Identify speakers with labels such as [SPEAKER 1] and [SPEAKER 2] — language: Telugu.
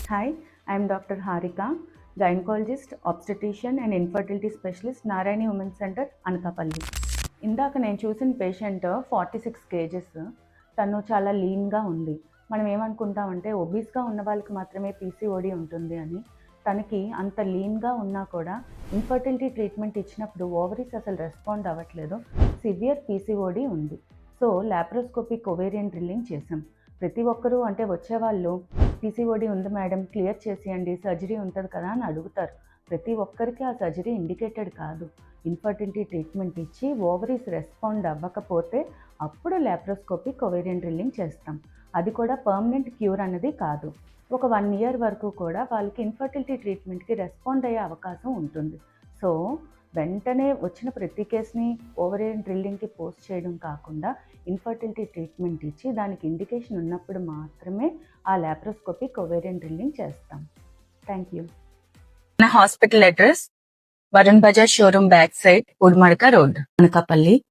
[SPEAKER 1] Hi, I am Dr. Harika, gynecologist, obstetrician and infertility specialist, Narayani Women's Center, Anakapalli. ఇందాక నేను చూసిన పేషెంట్ 46 కేజెస్. తను చాలా లీన్గా ఉంది. మనం ఏమనుకుంటామంటే ఒబీస్గా ఉన్న వాళ్ళకి మాత్రమే పీసీఓడి ఉంటుంది అని. తనకి అంత లీన్గా ఉన్నా కూడా ఇన్ఫర్టిలిటీ ట్రీట్మెంట్ ఇచ్చినప్పుడు ఓవరీస్ అసలు రెస్పాండ్ అవ్వట్లేదు. సివియర్ పీసీఓడి ఉంది. సో లాప్రోస్కోపిక్ ఒవేరియన్ డ్రిల్లింగ్ చేసాం. ప్రతి ఒక్కరూ అంటే వచ్చేవాళ్ళు పీసీఓడి ఉంది మేడం, క్లియర్ చేసేయండి, సర్జరీ ఉంటుంది కదా అని అడుగుతారు. ప్రతి ఒక్కరికి ఆ సర్జరీ ఇండికేటెడ్ కాదు. ఇన్ఫర్టిలిటీ ట్రీట్మెంట్ ఇచ్చి ఓవరీస్ రెస్పాండ్ అవ్వకపోతే అప్పుడు లాప్రోస్కోపిక్ ఒవేరియన్ డ్రిల్లింగ్ చేస్తాం. అది కూడా పర్మనెంట్ క్యూర్ అన్నది కాదు. ఒక 1 year వరకు కూడా వాళ్ళకి ఇన్ఫర్టిలిటీ ట్రీట్మెంట్కి రెస్పాండ్ అయ్యే అవకాశం ఉంటుంది. సో వెంటనే వచ్చిన ప్రతి కేసుని ఓవరియన్ డ్రిల్లింగ్కి పోస్ట్ చేయడం కాకుండా ఇన్ఫర్టిలిటీ ట్రీట్మెంట్ ఇచ్చి దానికి ఇండికేషన్ ఉన్నప్పుడు మాత్రమే ఆ లాప్రోస్కోపిక్ ఒవేరియన్ డ్రిల్లింగ్ చేస్తాం. Thank you.
[SPEAKER 2] నా hospital address Varun Bajaj showroom back side, Udmadaka road, Anakapalli.